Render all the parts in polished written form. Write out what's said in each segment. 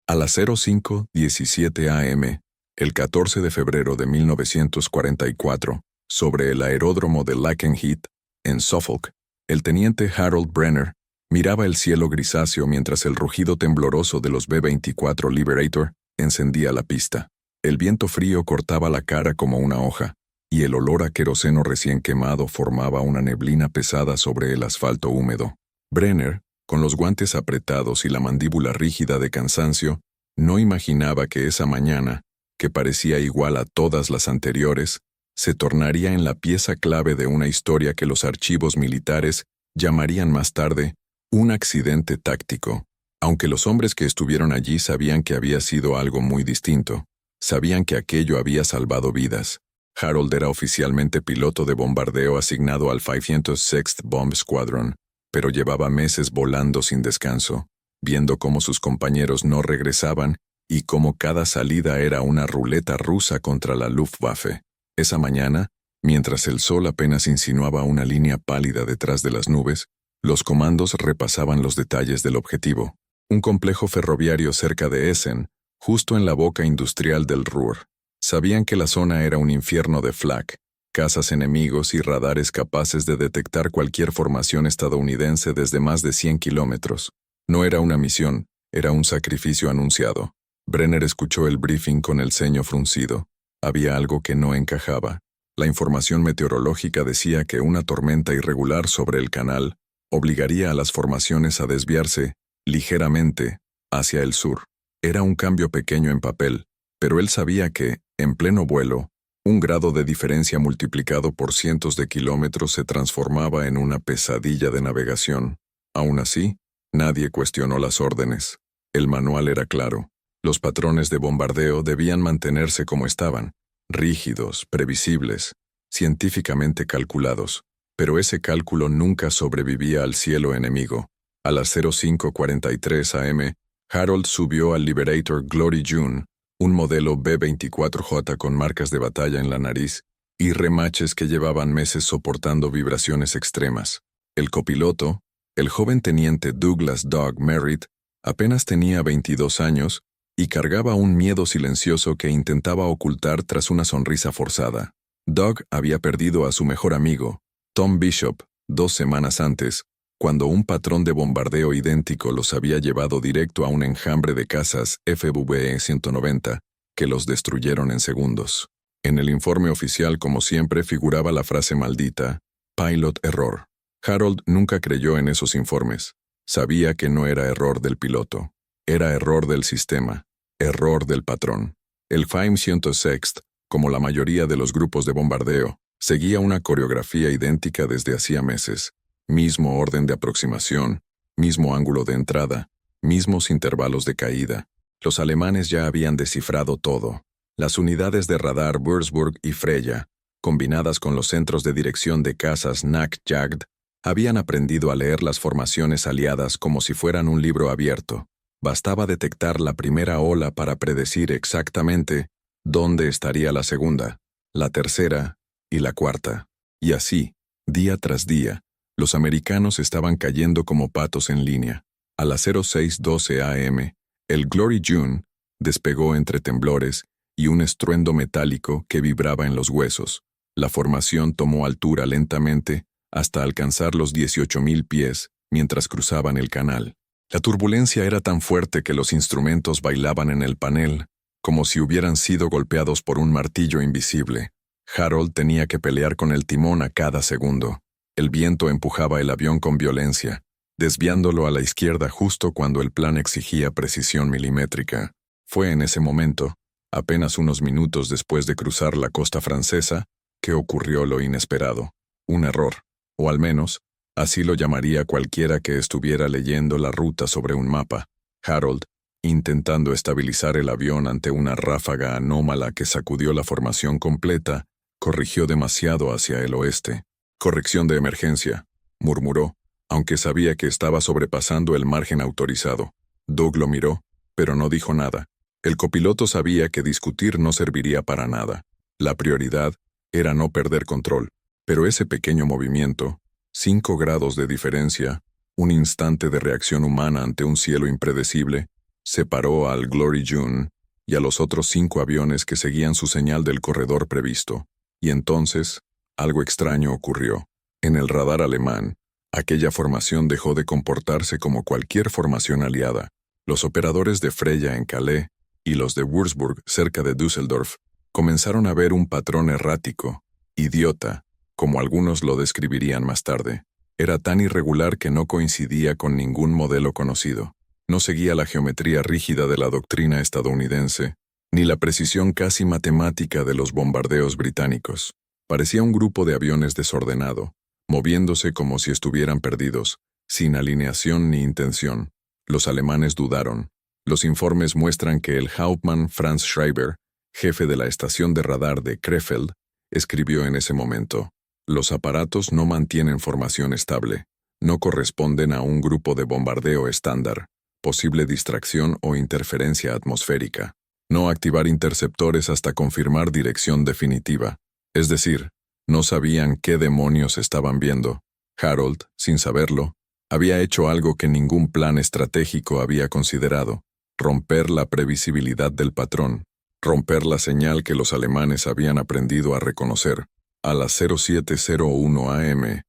A las 05:17 am, el 14 de febrero de 1944, sobre el aeródromo de Lakenheath, en Suffolk, el teniente Harold Brenner miraba el cielo grisáceo mientras el rugido tembloroso de los B-24 Liberator encendía la pista. El viento frío cortaba la cara como una hoja, y el olor a queroseno recién quemado formaba una neblina pesada sobre el asfalto húmedo. Brenner, con los guantes apretados y la mandíbula rígida de cansancio, no imaginaba que esa mañana, que parecía igual a todas las anteriores, se tornaría en la pieza clave de una historia que los archivos militares llamarían más tarde un accidente táctico. Aunque los hombres que estuvieron allí sabían que había sido algo muy distinto, sabían que aquello había salvado vidas. Harold era oficialmente piloto de bombardeo asignado al 506th Bomb Squadron, pero llevaba meses volando sin descanso, viendo cómo sus compañeros no regresaban y cómo cada salida era una ruleta rusa contra la Luftwaffe. Esa mañana, mientras el sol apenas insinuaba una línea pálida detrás de las nubes, los comandos repasaban los detalles del objetivo. Un complejo ferroviario cerca de Essen, justo en la boca industrial del Ruhr. Sabían que la zona era un infierno de flak, cazas enemigos y radares capaces de detectar cualquier formación estadounidense desde más de 100 kilómetros. No era una misión, era un sacrificio anunciado. Brenner escuchó el briefing con el ceño fruncido. Había algo que no encajaba. La información meteorológica decía que una tormenta irregular sobre el canal obligaría a las formaciones a desviarse, ligeramente, hacia el sur. Era un cambio pequeño en papel, pero él sabía que, en pleno vuelo, un grado de diferencia multiplicado por cientos de kilómetros se transformaba en una pesadilla de navegación. Aún así, nadie cuestionó las órdenes. El manual era claro. Los patrones de bombardeo debían mantenerse como estaban, rígidos, previsibles, científicamente calculados. Pero ese cálculo nunca sobrevivía al cielo enemigo. A las 05:43 am, Harold subió al Liberator Glory June, un modelo B-24J con marcas de batalla en la nariz y remaches que llevaban meses soportando vibraciones extremas. El copiloto, el joven teniente Douglas Doug Merritt, apenas tenía 22 años y cargaba un miedo silencioso que intentaba ocultar tras una sonrisa forzada. Doug había perdido a su mejor amigo, Tom Bishop, 2 semanas antes, cuando un patrón de bombardeo idéntico los había llevado directo a un enjambre de cazas FVE-190, que los destruyeron en segundos. En el informe oficial, como siempre, figuraba la frase maldita, Pilot Error. Harold nunca creyó en esos informes. Sabía que no era error del piloto. Era error del sistema, error del patrón. El 506th, como la mayoría de los grupos de bombardeo, seguía una coreografía idéntica desde hacía meses. Mismo orden de aproximación, mismo ángulo de entrada, mismos intervalos de caída. Los alemanes ya habían descifrado todo. Las unidades de radar Würzburg y Freya, combinadas con los centros de dirección de cazas NAC-JAGD, habían aprendido a leer las formaciones aliadas como si fueran un libro abierto. Bastaba detectar la primera ola para predecir exactamente dónde estaría la segunda, la tercera y la cuarta. Y así, día tras día, los americanos estaban cayendo como patos en línea. A las 06:12 am, el Glory June despegó entre temblores y un estruendo metálico que vibraba en los huesos. La formación tomó altura lentamente hasta alcanzar los 18,000 pies mientras cruzaban el canal. La turbulencia era tan fuerte que los instrumentos bailaban en el panel, como si hubieran sido golpeados por un martillo invisible. Harold tenía que pelear con el timón a cada segundo. El viento empujaba el avión con violencia, desviándolo a la izquierda justo cuando el plan exigía precisión milimétrica. Fue en ese momento, apenas unos minutos después de cruzar la costa francesa, que ocurrió lo inesperado. Un error, o al menos, así lo llamaría cualquiera que estuviera leyendo la ruta sobre un mapa. Harold, intentando estabilizar el avión ante una ráfaga anómala que sacudió la formación completa, corrigió demasiado hacia el oeste. «Corrección de emergencia», murmuró, aunque sabía que estaba sobrepasando el margen autorizado. Doug lo miró, pero no dijo nada. El copiloto sabía que discutir no serviría para nada. La prioridad era no perder control, pero ese pequeño movimiento, 5 grados de diferencia, un instante de reacción humana ante un cielo impredecible, separó al Glory June y a los otros 5 aviones que seguían su señal del corredor previsto. Y entonces, algo extraño ocurrió. En el radar alemán, aquella formación dejó de comportarse como cualquier formación aliada. Los operadores de Freya en Calais y los de Würzburg cerca de Düsseldorf comenzaron a ver un patrón errático, idiota, como algunos lo describirían más tarde. Era tan irregular que no coincidía con ningún modelo conocido. No seguía la geometría rígida de la doctrina estadounidense, ni la precisión casi matemática de los bombardeos británicos. Parecía un grupo de aviones desordenado, moviéndose como si estuvieran perdidos, sin alineación ni intención. Los alemanes dudaron. Los informes muestran que el Hauptmann Franz Schreiber, jefe de la estación de radar de Krefeld, escribió en ese momento: «Los aparatos no mantienen formación estable, no corresponden a un grupo de bombardeo estándar, posible distracción o interferencia atmosférica. No activar interceptores hasta confirmar dirección definitiva». Es decir, no sabían qué demonios estaban viendo. Harold, sin saberlo, había hecho algo que ningún plan estratégico había considerado: romper la previsibilidad del patrón, romper la señal que los alemanes habían aprendido a reconocer. A las 07:01 am,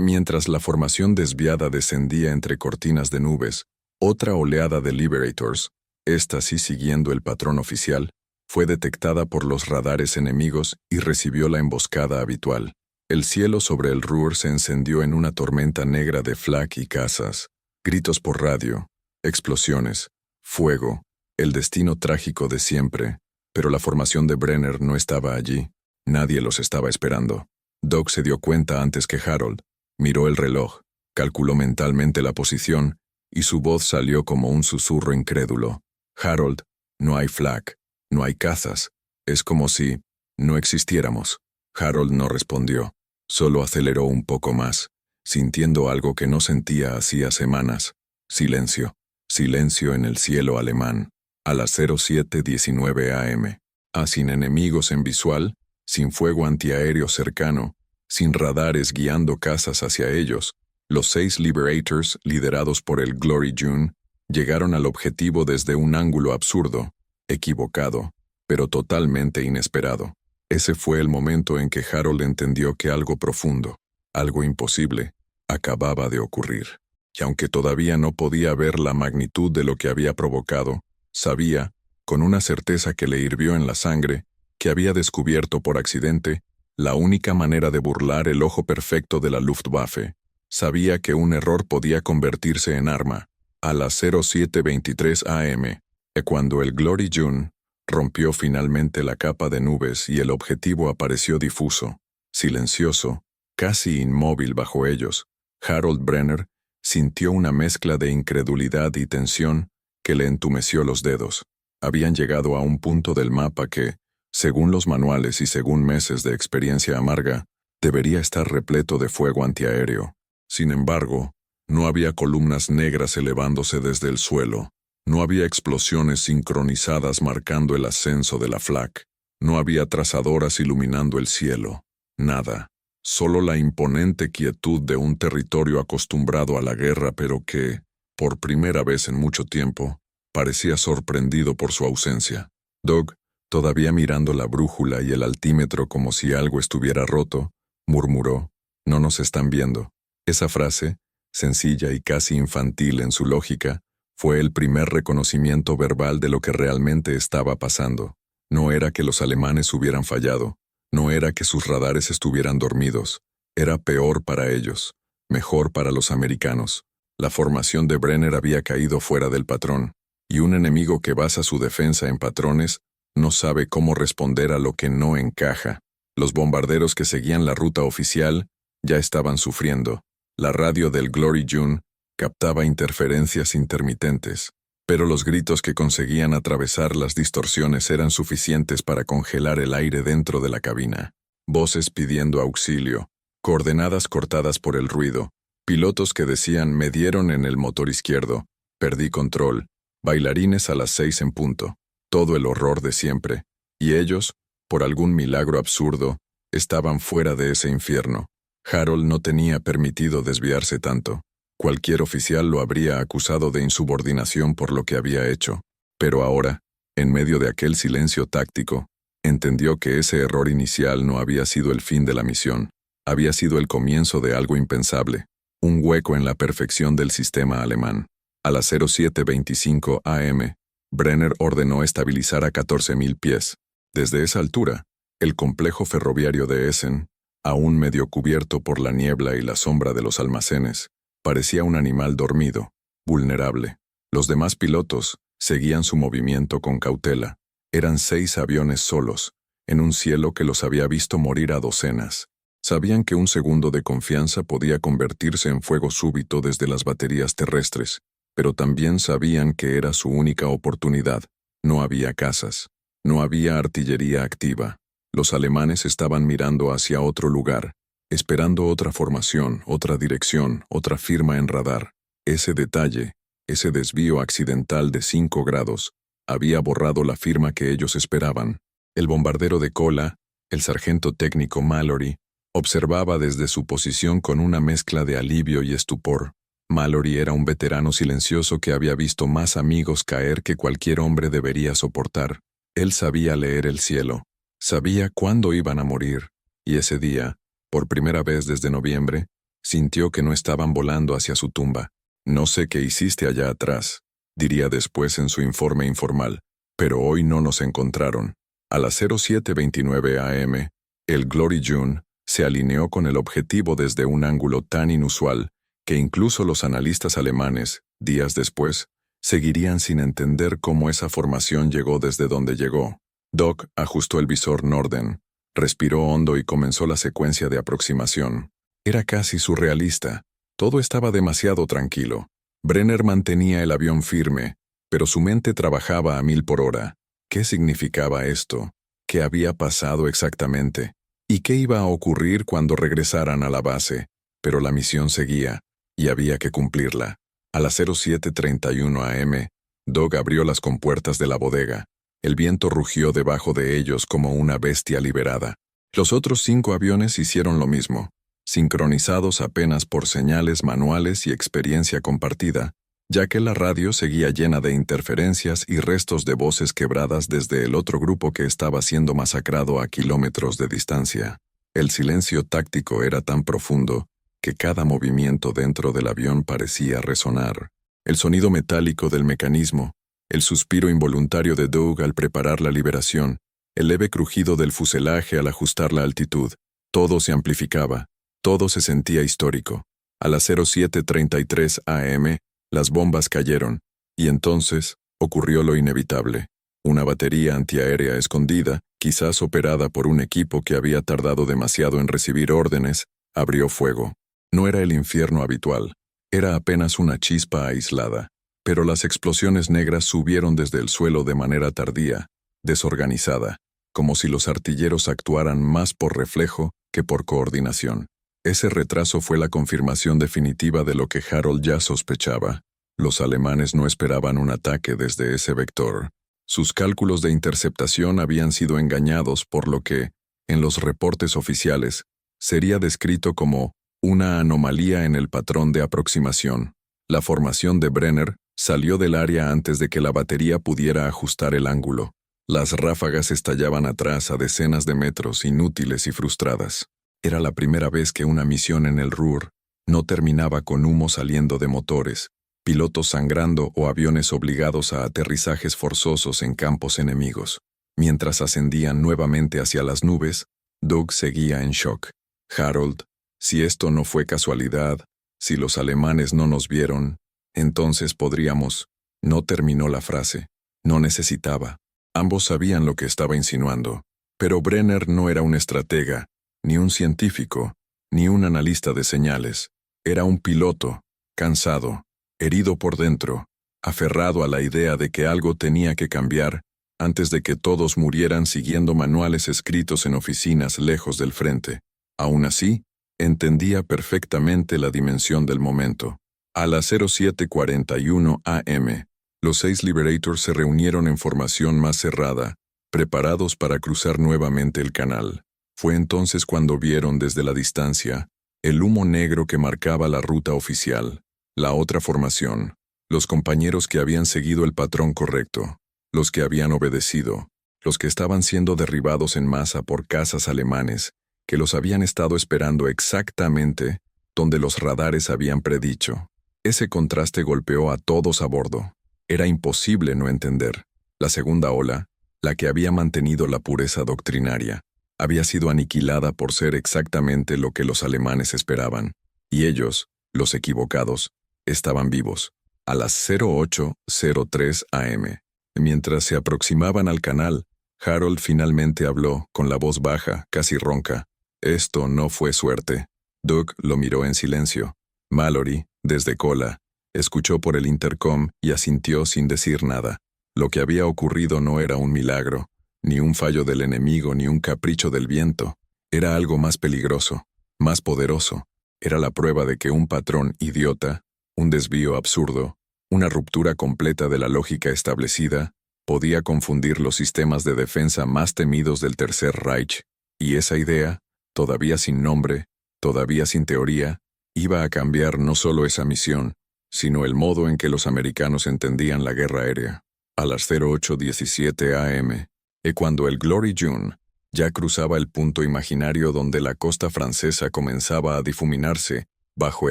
mientras la formación desviada descendía entre cortinas de nubes, otra oleada de Liberators, esta sí siguiendo el patrón oficial, fue detectada por los radares enemigos y recibió la emboscada habitual. El cielo sobre el Ruhr se encendió en una tormenta negra de flak y cazas, gritos por radio, explosiones, fuego, el destino trágico de siempre, pero la formación de Brenner no estaba allí. Nadie los estaba esperando. Doug se dio cuenta antes que Harold, miró el reloj, calculó mentalmente la posición, y su voz salió como un susurro incrédulo. «Harold, no hay flak. No hay cazas. Es como si no existiéramos». Harold no respondió. Solo aceleró un poco más, sintiendo algo que no sentía hacía semanas. Silencio. Silencio en el cielo alemán. A las 07:19 am. Sin enemigos en visual, sin fuego antiaéreo cercano, sin radares guiando cazas hacia ellos, los 6 Liberators, liderados por el Glory June, llegaron al objetivo desde un ángulo absurdo, equivocado, pero totalmente inesperado. Ese fue el momento en que Harold entendió que algo profundo, algo imposible, acababa de ocurrir. Y aunque todavía no podía ver la magnitud de lo que había provocado, sabía, con una certeza que le hirvió en la sangre, que había descubierto por accidente la única manera de burlar el ojo perfecto de la Luftwaffe. Sabía que un error podía convertirse en arma. A las 07:23 am, cuando el Glory June rompió finalmente la capa de nubes y el objetivo apareció difuso, silencioso, casi inmóvil bajo ellos, Harold Brenner sintió una mezcla de incredulidad y tensión que le entumeció los dedos. Habían llegado a un punto del mapa que, según los manuales y según meses de experiencia amarga, debería estar repleto de fuego antiaéreo. Sin embargo, no había columnas negras elevándose desde el suelo. No había explosiones sincronizadas marcando el ascenso de la flak. No había trazadoras iluminando el cielo. Nada. Solo la imponente quietud de un territorio acostumbrado a la guerra, pero que, por primera vez en mucho tiempo, parecía sorprendido por su ausencia. Doug, todavía mirando la brújula y el altímetro como si algo estuviera roto, murmuró: «No nos están viendo». Esa frase, sencilla y casi infantil en su lógica, fue el primer reconocimiento verbal de lo que realmente estaba pasando. No era que los alemanes hubieran fallado, no era que sus radares estuvieran dormidos, era peor para ellos, mejor para los americanos. La formación de Brenner había caído fuera del patrón, y un enemigo que basa su defensa en patrones no sabe cómo responder a lo que no encaja. Los bombarderos que seguían la ruta oficial ya estaban sufriendo. La radio del Glory June captaba interferencias intermitentes, pero los gritos que conseguían atravesar las distorsiones eran suficientes para congelar el aire dentro de la cabina. Voces pidiendo auxilio, coordenadas cortadas por el ruido, pilotos que decían «me dieron en el motor izquierdo, perdí control», bailarines a las 6 en punto, todo el horror de siempre, y ellos, por algún milagro absurdo, estaban fuera de ese infierno. Harold no tenía permitido desviarse tanto. Cualquier oficial lo habría acusado de insubordinación por lo que había hecho, pero ahora, en medio de aquel silencio táctico, entendió que ese error inicial no había sido el fin de la misión, había sido el comienzo de algo impensable, un hueco en la perfección del sistema alemán. A las 07:25 am, Brenner ordenó estabilizar a 14.000 pies. Desde esa altura, el complejo ferroviario de Essen, aún medio cubierto por la niebla y la sombra de los almacenes, parecía un animal dormido, vulnerable. Los demás pilotos seguían su movimiento con cautela. Eran 6 aviones solos, en un cielo que los había visto morir a docenas. Sabían que un segundo de confianza podía convertirse en fuego súbito desde las baterías terrestres, pero también sabían que era su única oportunidad. No había cazas, no había artillería activa. Los alemanes estaban mirando hacia otro lugar, esperando otra formación, otra dirección, otra firma en radar. Ese detalle, ese desvío accidental de 5 grados, había borrado la firma que ellos esperaban. El bombardero de cola, el sargento técnico Mallory, observaba desde su posición con una mezcla de alivio y estupor. Mallory era un veterano silencioso que había visto más amigos caer que cualquier hombre debería soportar. Él sabía leer el cielo, sabía cuándo iban a morir, y ese día, por primera vez desde noviembre, sintió que no estaban volando hacia su tumba. «No sé qué hiciste allá atrás», diría después en su informe informal, «pero hoy no nos encontraron». A las 07:29 am, el Glory June se alineó con el objetivo desde un ángulo tan inusual que incluso los analistas alemanes, días después, seguirían sin entender cómo esa formación llegó desde donde llegó. Doc ajustó el visor Norden, respiró hondo y comenzó la secuencia de aproximación. Era casi surrealista. Todo estaba demasiado tranquilo. Brenner mantenía el avión firme, pero su mente trabajaba a 1000 por hora. ¿Qué significaba esto? ¿Qué había pasado exactamente? ¿Y qué iba a ocurrir cuando regresaran a la base? Pero la misión seguía, y había que cumplirla. A las 07:31 am, Doug abrió las compuertas de la bodega. El viento rugió debajo de ellos como una bestia liberada. Los otros 5 aviones hicieron lo mismo, sincronizados apenas por señales manuales y experiencia compartida, ya que la radio seguía llena de interferencias y restos de voces quebradas desde el otro grupo que estaba siendo masacrado a kilómetros de distancia. El silencio táctico era tan profundo que cada movimiento dentro del avión parecía resonar. El sonido metálico del mecanismo, el suspiro involuntario de Doug al preparar la liberación, el leve crujido del fuselaje al ajustar la altitud, todo se amplificaba, todo se sentía histórico. A las 07:33 am, las bombas cayeron, y entonces ocurrió lo inevitable. Una batería antiaérea escondida, quizás operada por un equipo que había tardado demasiado en recibir órdenes, abrió fuego. No era el infierno habitual, era apenas una chispa aislada, pero las explosiones negras subieron desde el suelo de manera tardía, desorganizada, como si los artilleros actuaran más por reflejo que por coordinación. Ese retraso fue la confirmación definitiva de lo que Harold ya sospechaba. Los alemanes no esperaban un ataque desde ese vector. Sus cálculos de interceptación habían sido engañados por lo que, en los reportes oficiales, sería descrito como una anomalía en el patrón de aproximación. La formación de Brenner salió del área antes de que la batería pudiera ajustar el ángulo. Las ráfagas estallaban atrás a decenas de metros, inútiles y frustradas. Era la primera vez que una misión en el Ruhr no terminaba con humo saliendo de motores, pilotos sangrando o aviones obligados a aterrizajes forzosos en campos enemigos. Mientras ascendían nuevamente hacia las nubes, Doug seguía en shock. Harold, si esto no fue casualidad, si los alemanes no nos vieron, entonces podríamos... No terminó la frase. No necesitaba. Ambos sabían lo que estaba insinuando. Pero Brenner no era un estratega, ni un científico, ni un analista de señales. Era un piloto, cansado, herido por dentro, aferrado a la idea de que algo tenía que cambiar antes de que todos murieran siguiendo manuales escritos en oficinas lejos del frente. Aún así, entendía perfectamente la dimensión del momento. A las 07:41 am, los 6 Liberators se reunieron en formación más cerrada, preparados para cruzar nuevamente el canal. Fue entonces cuando vieron desde la distancia el humo negro que marcaba la ruta oficial. La otra formación, los compañeros que habían seguido el patrón correcto, los que habían obedecido, los que estaban siendo derribados en masa por cazas alemanes, que los habían estado esperando exactamente donde los radares habían predicho. Ese contraste golpeó a todos a bordo. Era imposible no entender. La segunda ola, la que había mantenido la pureza doctrinaria, había sido aniquilada por ser exactamente lo que los alemanes esperaban. Y ellos, los equivocados, estaban vivos. A las 08:03 am. Mientras se aproximaban al canal, Harold finalmente habló, con la voz baja, casi ronca. Esto no fue suerte. Doug lo miró en silencio. Mallory, desde cola, escuchó por el intercom y asintió sin decir nada. Lo que había ocurrido no era un milagro, ni un fallo del enemigo, ni un capricho del viento. Era algo más peligroso, más poderoso. Era la prueba de que un patrón idiota, un desvío absurdo, una ruptura completa de la lógica establecida, podía confundir los sistemas de defensa más temidos del Tercer Reich, y esa idea, todavía sin nombre, todavía sin teoría, iba a cambiar no solo esa misión, sino el modo en que los americanos entendían la guerra aérea. A las 08:17 am, cuando el Glory June ya cruzaba el punto imaginario donde la costa francesa comenzaba a difuminarse bajo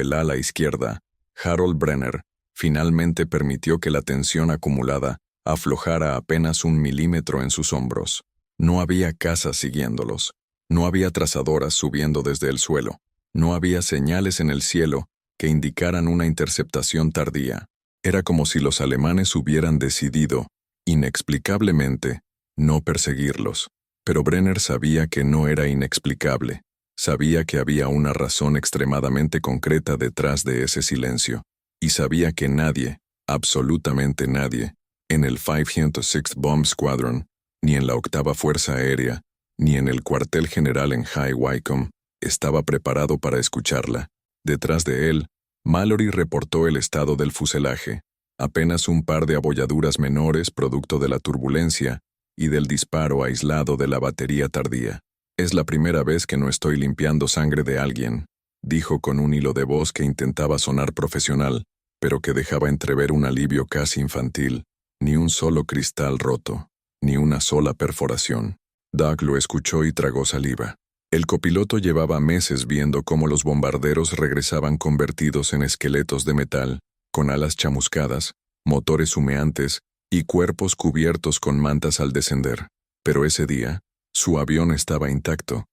el ala izquierda, Harold Brenner finalmente permitió que la tensión acumulada aflojara apenas 1 milímetro en sus hombros. No había cazas siguiéndolos. No había trazadoras subiendo desde el suelo. No había señales en el cielo que indicaran una interceptación tardía. Era como si los alemanes hubieran decidido, inexplicablemente, no perseguirlos. Pero Brenner sabía que no era inexplicable. Sabía que había una razón extremadamente concreta detrás de ese silencio. Y sabía que nadie, absolutamente nadie, en el 506th Bomb Squadron, ni en la 8ª Fuerza Aérea, ni en el cuartel general en High Wycombe, estaba preparado para escucharla. Detrás de él, Mallory reportó el estado del fuselaje, apenas un par de abolladuras menores producto de la turbulencia y del disparo aislado de la batería tardía. «Es la primera vez que no estoy limpiando sangre de alguien», dijo con un hilo de voz que intentaba sonar profesional, pero que dejaba entrever un alivio casi infantil. Ni un solo cristal roto, ni una sola perforación. Doug lo escuchó y tragó saliva. El copiloto llevaba meses viendo cómo los bombarderos regresaban convertidos en esqueletos de metal, con alas chamuscadas, motores humeantes y cuerpos cubiertos con mantas al descender. Pero ese día, su avión estaba intacto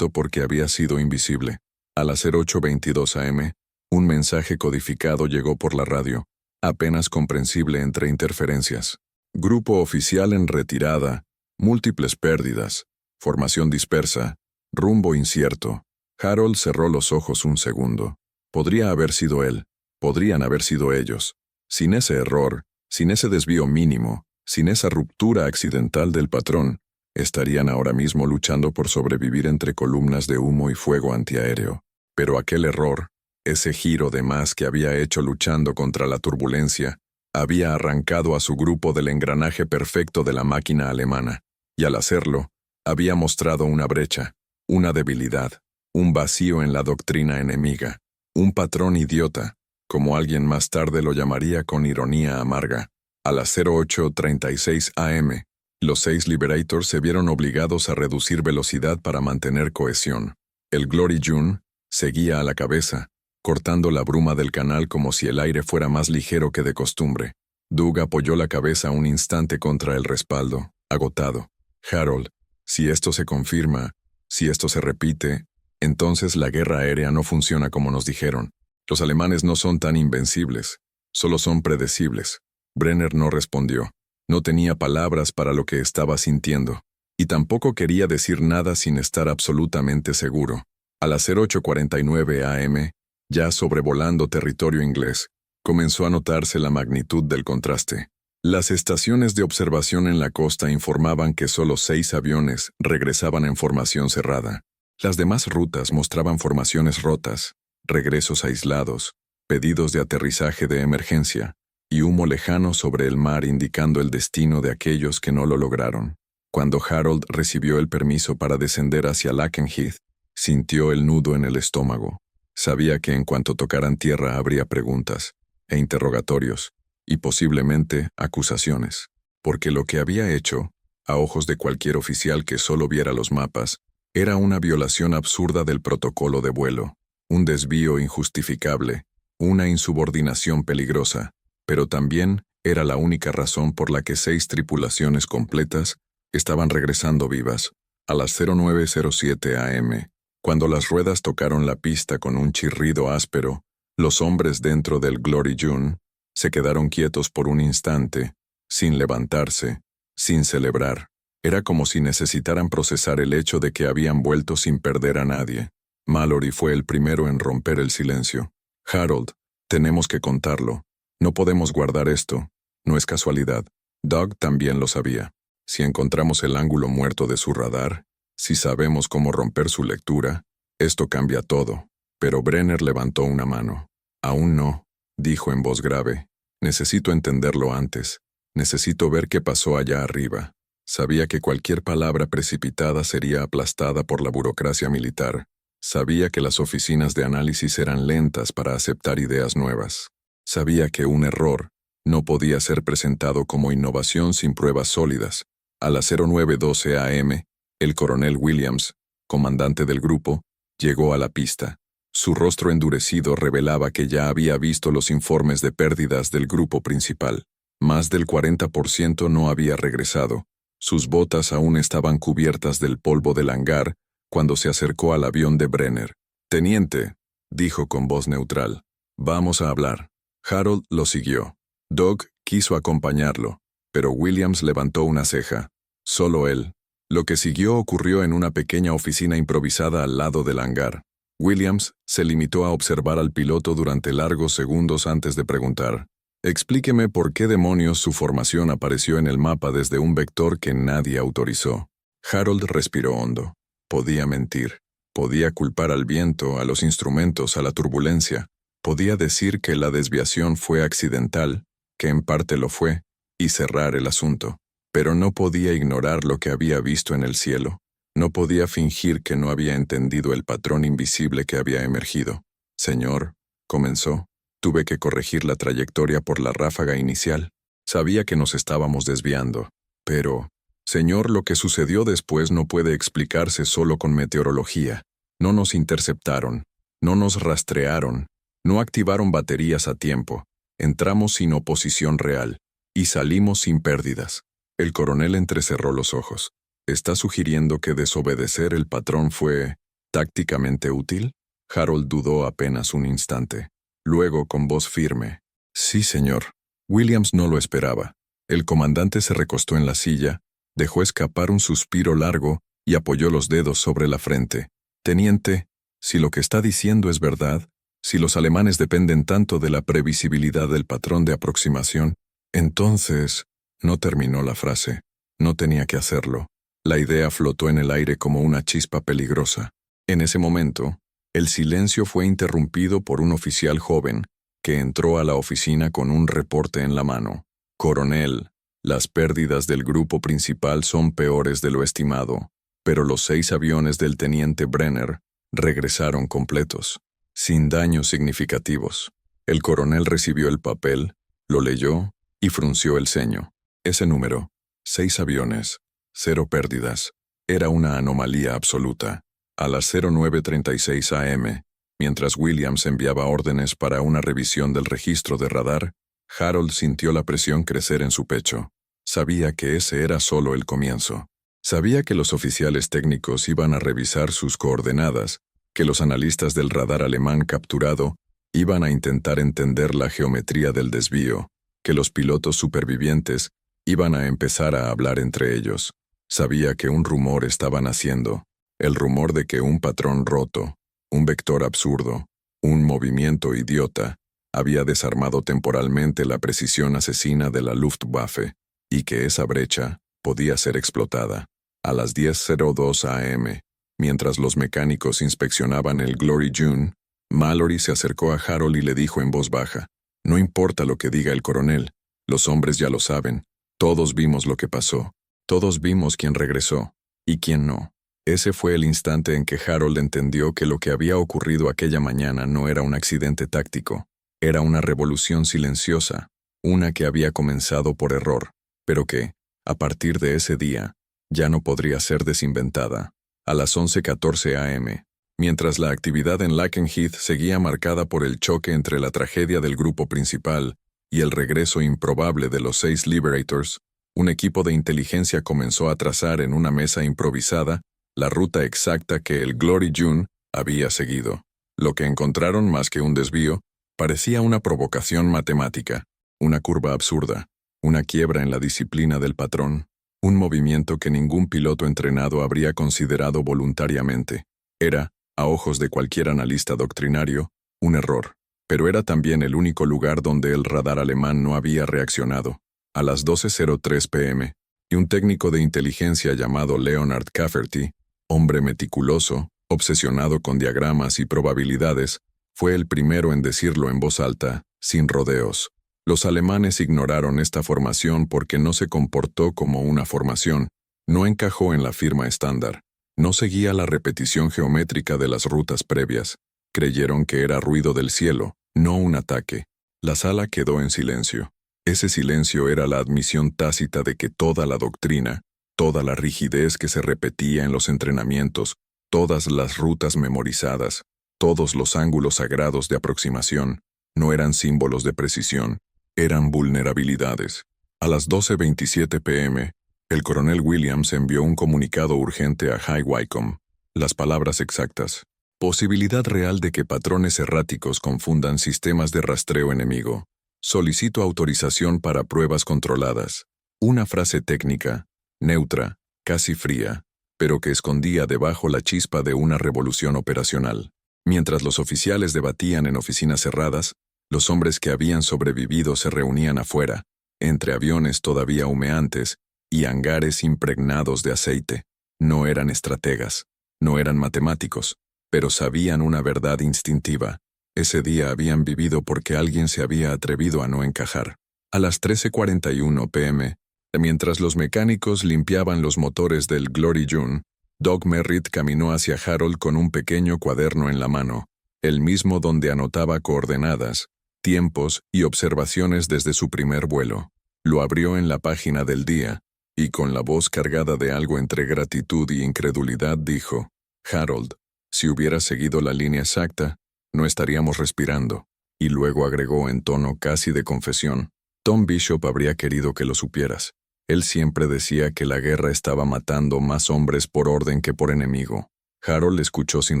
porque había sido invisible. A las 08:22 am, un mensaje codificado llegó por la radio, apenas comprensible entre interferencias. Grupo oficial en retirada, múltiples pérdidas, formación dispersa, rumbo incierto. Harold cerró los ojos un segundo. Podría haber sido él, podrían haber sido ellos. Sin ese error, sin ese desvío mínimo, sin esa ruptura accidental del patrón, estarían ahora mismo luchando por sobrevivir entre columnas de humo y fuego antiaéreo. Pero aquel error, ese giro de más que había hecho luchando contra la turbulencia, había arrancado a su grupo del engranaje perfecto de la máquina alemana, y al hacerlo, había mostrado una brecha, una debilidad, un vacío en la doctrina enemiga, un patrón idiota, como alguien más tarde lo llamaría con ironía amarga. A las 08:36 am, los 6 Liberators se vieron obligados a reducir velocidad para mantener cohesión. El Glory June seguía a la cabeza, cortando la bruma del canal como si el aire fuera más ligero que de costumbre. Doug apoyó la cabeza un instante contra el respaldo, agotado. Harold, si esto se confirma, si esto se repite, entonces la guerra aérea no funciona como nos dijeron. Los alemanes no son tan invencibles, solo son predecibles. Brenner no respondió. No tenía palabras para lo que estaba sintiendo, y tampoco quería decir nada sin estar absolutamente seguro. A las 08:49 am, ya sobrevolando territorio inglés, comenzó a notarse la magnitud del contraste. Las estaciones de observación en la costa informaban que solo 6 aviones regresaban en formación cerrada. Las demás rutas mostraban formaciones rotas, regresos aislados, pedidos de aterrizaje de emergencia, y humo lejano sobre el mar indicando el destino de aquellos que no lo lograron. Cuando Harold recibió el permiso para descender hacia Lakenheath, sintió el nudo en el estómago. Sabía que en cuanto tocaran tierra habría preguntas, e interrogatorios, y posiblemente acusaciones, porque lo que había hecho, a ojos de cualquier oficial que solo viera los mapas, era una violación absurda del protocolo de vuelo, un desvío injustificable, una insubordinación peligrosa, pero también era la única razón por la que 6 tripulaciones completas estaban regresando vivas, a las 09:07 am. Cuando las ruedas tocaron la pista con un chirrido áspero, los hombres dentro del Glory June se quedaron quietos por un instante, sin levantarse, sin celebrar. Era como si necesitaran procesar el hecho de que habían vuelto sin perder a nadie. Mallory fue el primero en romper el silencio. Harold, tenemos que contarlo. No podemos guardar esto. No es casualidad. Doug también lo sabía. Si encontramos el ángulo muerto de su radar, si sabemos cómo romper su lectura, esto cambia todo. Pero Brenner levantó una mano. Aún no, dijo en voz grave. Necesito entenderlo antes. Necesito ver qué pasó allá arriba. Sabía que cualquier palabra precipitada sería aplastada por la burocracia militar. Sabía que las oficinas de análisis eran lentas para aceptar ideas nuevas. Sabía que un error no podía ser presentado como innovación sin pruebas sólidas. A las 09:12 am, el coronel Williams, comandante del grupo, llegó a la pista. Su rostro endurecido revelaba que ya había visto los informes de pérdidas del grupo principal. Más del 40% no había regresado. Sus botas aún estaban cubiertas del polvo del hangar cuando se acercó al avión de Brenner. «Teniente», dijo con voz neutral, «vamos a hablar». Harold lo siguió. Doug quiso acompañarlo, pero Williams levantó una ceja. Solo él. Lo que siguió ocurrió en una pequeña oficina improvisada al lado del hangar. Williams se limitó a observar al piloto durante largos segundos antes de preguntar. «Explíqueme por qué demonios su formación apareció en el mapa desde un vector que nadie autorizó». Harold respiró hondo. Podía mentir. Podía culpar al viento, a los instrumentos, a la turbulencia. Podía decir que la desviación fue accidental, que en parte lo fue, y cerrar el asunto. Pero no podía ignorar lo que había visto en el cielo. No podía fingir que no había entendido el patrón invisible que había emergido. «Señor», comenzó, «tuve que corregir la trayectoria por la ráfaga inicial. Sabía que nos estábamos desviando. Pero, señor, lo que sucedió después no puede explicarse solo con meteorología. No nos interceptaron. No nos rastrearon. No activaron baterías a tiempo. Entramos sin oposición real. Y salimos sin pérdidas». El coronel entrecerró los ojos. ¿Está sugiriendo que desobedecer el patrón fue tácticamente útil? Harold dudó apenas un instante. Luego, con voz firme, «Sí, señor». Williams no lo esperaba. El comandante se recostó en la silla, dejó escapar un suspiro largo y apoyó los dedos sobre la frente. «Teniente, si lo que está diciendo es verdad, si los alemanes dependen tanto de la previsibilidad del patrón de aproximación, entonces...» No terminó la frase. No tenía que hacerlo. La idea flotó en el aire como una chispa peligrosa. En ese momento, el silencio fue interrumpido por un oficial joven que entró a la oficina con un reporte en la mano. «Coronel, las pérdidas del grupo principal son peores de lo estimado, pero los 6 aviones del teniente Brenner regresaron completos, sin daños significativos». El coronel recibió el papel, lo leyó y frunció el ceño. Ese número, 6 aviones, 0 pérdidas, era una anomalía absoluta. A las 09:36 am, mientras Williams enviaba órdenes para una revisión del registro de radar, Harold sintió la presión crecer en su pecho. Sabía que ese era solo el comienzo. Sabía que los oficiales técnicos iban a revisar sus coordenadas, que los analistas del radar alemán capturado iban a intentar entender la geometría del desvío, que los pilotos supervivientes iban a empezar a hablar entre ellos. Sabía que un rumor estaba naciendo, el rumor de que un patrón roto, un vector absurdo, un movimiento idiota, había desarmado temporalmente la precisión asesina de la Luftwaffe, y que esa brecha podía ser explotada. A las 10:02 am, mientras los mecánicos inspeccionaban el Glory June, Mallory se acercó a Harold y le dijo en voz baja, «No importa lo que diga el coronel, los hombres ya lo saben. Todos vimos lo que pasó. Todos vimos quién regresó y quién no. Ese fue el instante en que Harold entendió que lo que había ocurrido aquella mañana no era un accidente táctico, era una revolución silenciosa, una que había comenzado por error, pero que, a partir de ese día, ya no podría ser desinventada. A las 11:14 a.m., mientras la actividad en Lakenheath seguía marcada por el choque entre la tragedia del grupo principal y el regreso improbable de los 6 Liberators, un equipo de inteligencia comenzó a trazar en una mesa improvisada la ruta exacta que el Glory June había seguido. Lo que encontraron, más que un desvío, parecía una provocación matemática, una curva absurda, una quiebra en la disciplina del patrón, un movimiento que ningún piloto entrenado habría considerado voluntariamente. Era, a ojos de cualquier analista doctrinario, un error, pero era también el único lugar donde el radar alemán no había reaccionado. A las 12:03 p.m., y un técnico de inteligencia llamado Leonard Cafferty, hombre meticuloso, obsesionado con diagramas y probabilidades, fue el primero en decirlo en voz alta, sin rodeos. Los alemanes ignoraron esta formación porque no se comportó como una formación, no encajó en la firma estándar, no seguía la repetición geométrica de las rutas previas. Creyeron que era ruido del cielo, no un ataque. La sala quedó en silencio. Ese silencio era la admisión tácita de que toda la doctrina, toda la rigidez que se repetía en los entrenamientos, todas las rutas memorizadas, todos los ángulos sagrados de aproximación, no eran símbolos de precisión, eran vulnerabilidades. A las 12:27 p.m., el coronel Williams envió un comunicado urgente a High Wycombe. Las palabras exactas: posibilidad real de que patrones erráticos confundan sistemas de rastreo enemigo. Solicito autorización para pruebas controladas. Una frase técnica, neutra, casi fría, pero que escondía debajo la chispa de una revolución operacional. Mientras los oficiales debatían en oficinas cerradas, los hombres que habían sobrevivido se reunían afuera, entre aviones todavía humeantes y hangares impregnados de aceite. No eran estrategas, no eran matemáticos, pero sabían una verdad instintiva. Ese día habían vivido porque alguien se había atrevido a no encajar. A las 13:41 p.m., mientras los mecánicos limpiaban los motores del Glory June, Doug Merritt caminó hacia Harold con un pequeño cuaderno en la mano, el mismo donde anotaba coordenadas, tiempos y observaciones desde su primer vuelo. Lo abrió en la página del día, y con la voz cargada de algo entre gratitud y incredulidad dijo: Harold, si hubieras seguido la línea exacta, no estaríamos respirando. Y luego agregó en tono casi de confesión: Tom Bishop habría querido que lo supieras. Él siempre decía que la guerra estaba matando más hombres por orden que por enemigo. Harold escuchó sin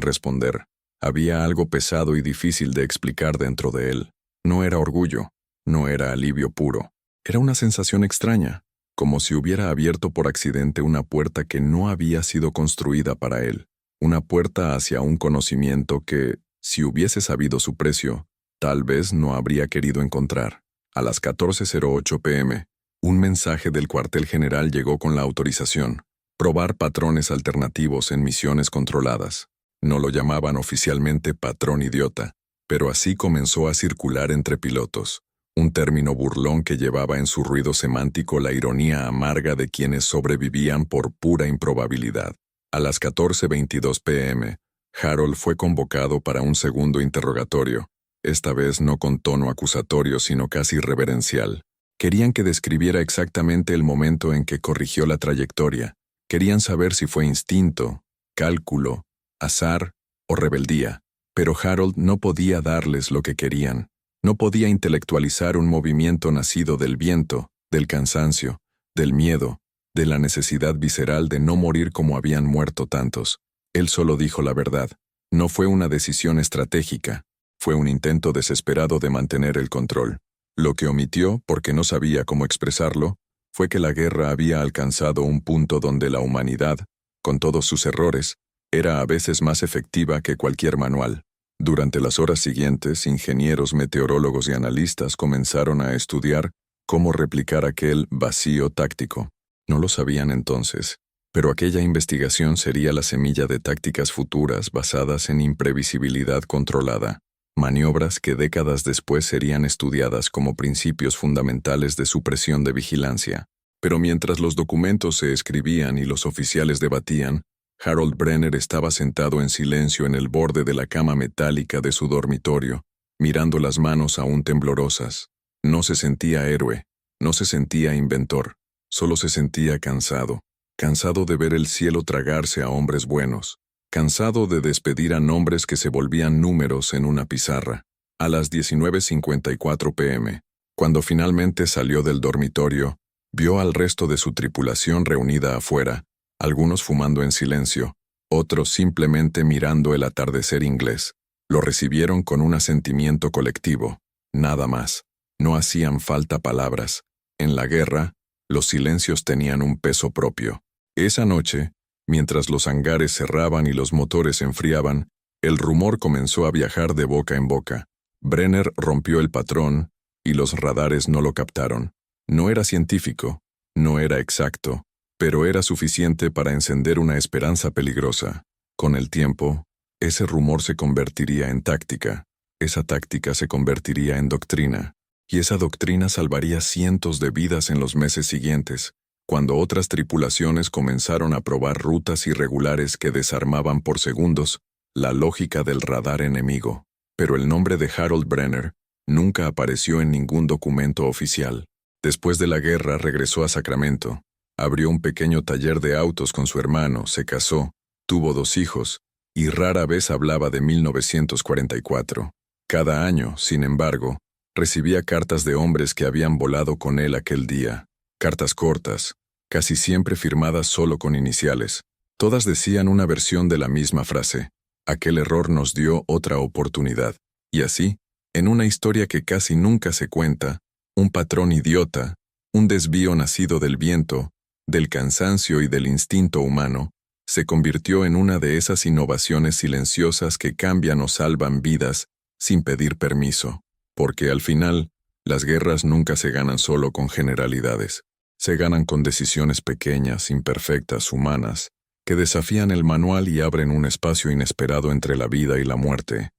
responder. Había algo pesado y difícil de explicar dentro de él. No era orgullo, no era alivio puro. Era una sensación extraña, como si hubiera abierto por accidente una puerta que no había sido construida para él. Una puerta hacia un conocimiento que, si hubiese sabido su precio, tal vez no habría querido encontrar. A las 14:08 p.m., un mensaje del cuartel general llegó con la autorización: probar patrones alternativos en misiones controladas. No lo llamaban oficialmente patrón idiota, pero así comenzó a circular entre pilotos, un término burlón que llevaba en su ruido semántico la ironía amarga de quienes sobrevivían por pura improbabilidad. A las 14:22 p.m., Harold fue convocado para un segundo interrogatorio, esta vez no con tono acusatorio sino casi reverencial. Querían que describiera exactamente el momento en que corrigió la trayectoria. Querían saber si fue instinto, cálculo, azar o rebeldía. Pero Harold no podía darles lo que querían. No podía intelectualizar un movimiento nacido del viento, del cansancio, del miedo, de la necesidad visceral de no morir como habían muerto tantos. Él solo dijo la verdad. No fue una decisión estratégica, fue un intento desesperado de mantener el control. Lo que omitió, porque no sabía cómo expresarlo, fue que la guerra había alcanzado un punto donde la humanidad, con todos sus errores, era a veces más efectiva que cualquier manual. Durante las horas siguientes, ingenieros, meteorólogos y analistas comenzaron a estudiar cómo replicar aquel vacío táctico. No lo sabían entonces, pero aquella investigación sería la semilla de tácticas futuras basadas en imprevisibilidad controlada, maniobras que décadas después serían estudiadas como principios fundamentales de supresión de vigilancia. Pero mientras los documentos se escribían y los oficiales debatían, Harold Brenner estaba sentado en silencio en el borde de la cama metálica de su dormitorio, mirando las manos aún temblorosas. No se sentía héroe, no se sentía inventor, solo se sentía cansado. Cansado de ver el cielo tragarse a hombres buenos. Cansado de despedir a nombres que se volvían números en una pizarra. A las 19:54 p.m., cuando finalmente salió del dormitorio, vio al resto de su tripulación reunida afuera, algunos fumando en silencio, otros simplemente mirando el atardecer inglés. Lo recibieron con un asentimiento colectivo, nada más. No hacían falta palabras. En la guerra, los silencios tenían un peso propio. Esa noche, mientras los hangares cerraban y los motores enfriaban, el rumor comenzó a viajar de boca en boca. Brenner rompió el patrón, y los radares no lo captaron. No era científico, no era exacto, pero era suficiente para encender una esperanza peligrosa. Con el tiempo, ese rumor se convertiría en táctica, esa táctica se convertiría en doctrina, y esa doctrina salvaría cientos de vidas en los meses siguientes, cuando otras tripulaciones comenzaron a probar rutas irregulares que desarmaban por segundos la lógica del radar enemigo. Pero el nombre de Harold Brenner nunca apareció en ningún documento oficial. Después de la guerra regresó a Sacramento, abrió un pequeño taller de autos con su hermano, se casó, tuvo 2 hijos, y rara vez hablaba de 1944. Cada año, sin embargo, recibía cartas de hombres que habían volado con él aquel día. Cartas cortas, casi siempre firmadas solo con iniciales. Todas decían una versión de la misma frase. Aquel error nos dio otra oportunidad. Y así, en una historia que casi nunca se cuenta, un patrón idiota, un desvío nacido del viento, del cansancio y del instinto humano, se convirtió en una de esas innovaciones silenciosas que cambian o salvan vidas sin pedir permiso. Porque al final, las guerras nunca se ganan solo con generalidades. Se ganan con decisiones pequeñas, imperfectas, humanas, que desafían el manual y abren un espacio inesperado entre la vida y la muerte.